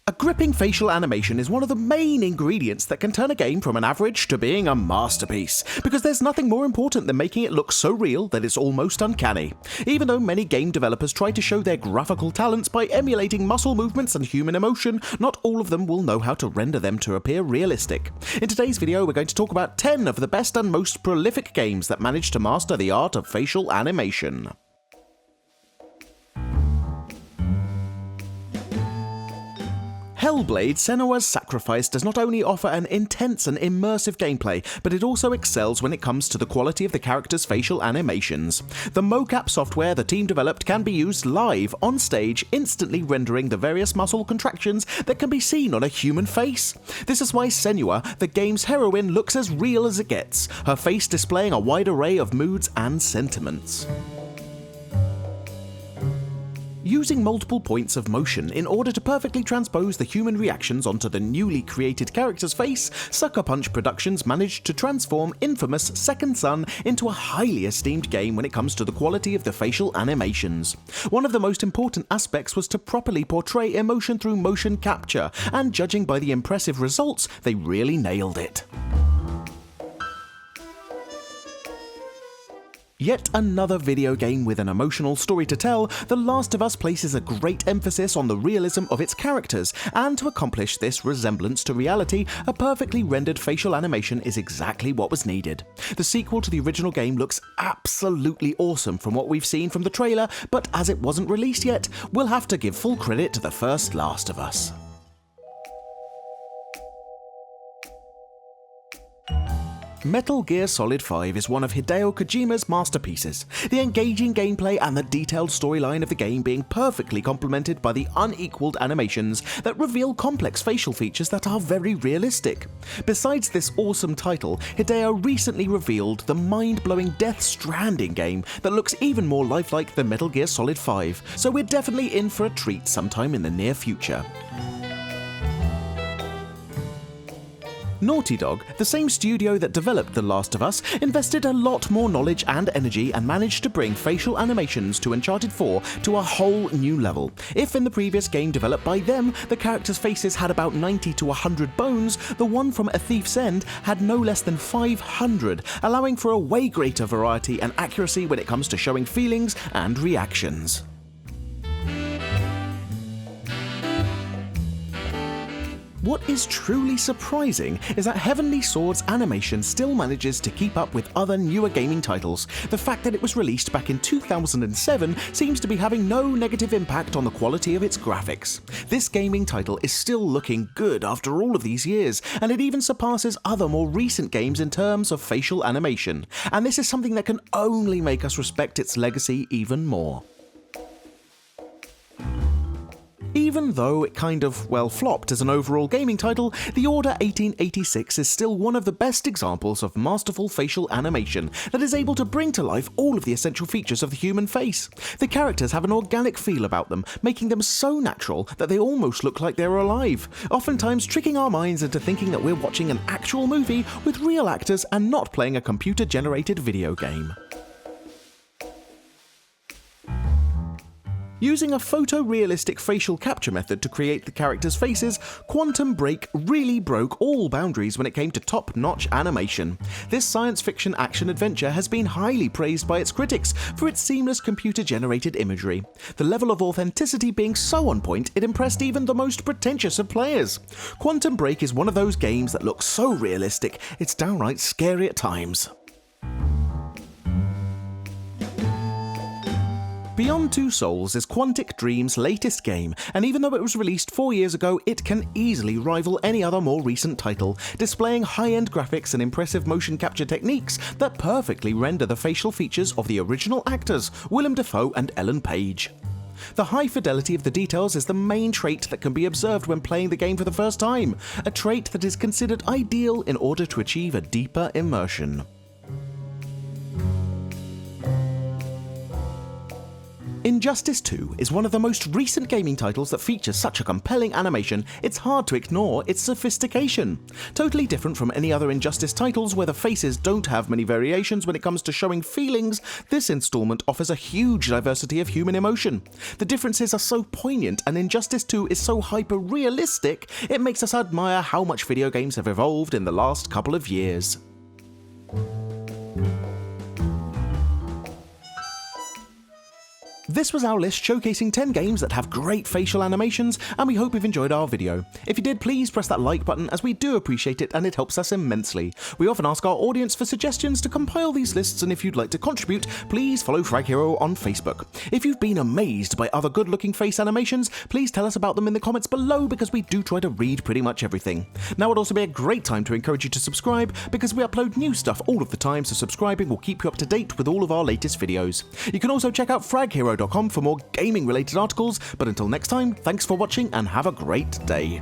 A gripping facial animation is one of the main ingredients that can turn a game from an average to being a masterpiece, because there's nothing more important than making it look so real that it's almost uncanny. Even though many game developers try to show their graphical talents by emulating muscle movements and human emotion, not all of them will know how to render them to appear realistic. In today's video, we're going to talk about 10 of the best and most prolific games that manage to master the art of facial animation. Hellblade: Senua's Sacrifice does not only offer an intense and immersive gameplay, but it also excels when it comes to the quality of the characters' facial animations. The mocap software the team developed can be used live, on stage, instantly rendering the various muscle contractions that can be seen on a human face. This is why Senua, the game's heroine, looks as real as it gets, her face displaying a wide array of moods and sentiments. Using multiple points of motion in order to perfectly transpose the human reactions onto the newly created character's face, Sucker Punch Productions managed to transform infamous Second Son into a highly esteemed game when it comes to the quality of the facial animations. One of the most important aspects was to properly portray emotion through motion capture, and judging by the impressive results, they really nailed it. Yet another video game with an emotional story to tell, The Last of Us places a great emphasis on the realism of its characters, and to accomplish this resemblance to reality, a perfectly rendered facial animation is exactly what was needed. The sequel to the original game looks absolutely awesome from what we've seen from the trailer, but as it wasn't released yet, we'll have to give full credit to the first Last of Us. Metal Gear Solid 5 is one of Hideo Kojima's masterpieces, the engaging gameplay and the detailed storyline of the game being perfectly complemented by the unequaled animations that reveal complex facial features that are very realistic. Besides this awesome title, Hideo recently revealed the mind-blowing Death Stranding game that looks even more lifelike than Metal Gear Solid 5, so we're definitely in for a treat sometime in the near future. Naughty Dog, the same studio that developed The Last of Us, invested a lot more knowledge and energy and managed to bring facial animations to Uncharted 4 to a whole new level. If in the previous game developed by them, the characters' faces had about 90 to 100 bones, the one from A Thief's End had no less than 500, allowing for a way greater variety and accuracy when it comes to showing feelings and reactions. What is truly surprising is that Heavenly Sword's animation still manages to keep up with other newer gaming titles. The fact that it was released back in 2007 seems to be having no negative impact on the quality of its graphics. This gaming title is still looking good after all of these years, and it even surpasses other more recent games in terms of facial animation. And this is something that can only make us respect its legacy even more. Even though it kind of, flopped as an overall gaming title, The Order 1886 is still one of the best examples of masterful facial animation that is able to bring to life all of the essential features of the human face. The characters have an organic feel about them, making them so natural that they almost look like they're alive, oftentimes tricking our minds into thinking that we're watching an actual movie with real actors and not playing a computer-generated video game. Using a photorealistic facial capture method to create the characters' faces, Quantum Break really broke all boundaries when it came to top-notch animation. This science fiction action-adventure has been highly praised by its critics for its seamless computer-generated imagery. The level of authenticity being so on point, it impressed even the most pretentious of players. Quantum Break is one of those games that looks so realistic, it's downright scary at times. Beyond Two Souls is Quantic Dream's latest game, and even though it was released 4 years ago, it can easily rival any other more recent title, displaying high-end graphics and impressive motion capture techniques that perfectly render the facial features of the original actors, Willem Dafoe and Ellen Page. The high fidelity of the details is the main trait that can be observed when playing the game for the first time, a trait that is considered ideal in order to achieve a deeper immersion. Injustice 2 is one of the most recent gaming titles that features such a compelling animation, it's hard to ignore its sophistication. Totally different from any other Injustice titles where the faces don't have many variations when it comes to showing feelings, this installment offers a huge diversity of human emotion. The differences are so poignant and Injustice 2 is so hyper-realistic, it makes us admire how much video games have evolved in the last couple of years. This was our list showcasing 10 games that have great facial animations, and we hope you've enjoyed our video. If you did, please press that like button as we do appreciate it and it helps us immensely. We often ask our audience for suggestions to compile these lists, and if you'd like to contribute, please follow Frag Hero on Facebook. If you've been amazed by other good looking face animations, please tell us about them in the comments below because we do try to read pretty much everything. Now would also be a great time to encourage you to subscribe because we upload new stuff all of the time, so subscribing will keep you up to date with all of our latest videos. You can also check out fraghero.com for more gaming related articles, but until next time, thanks for watching and have a great day.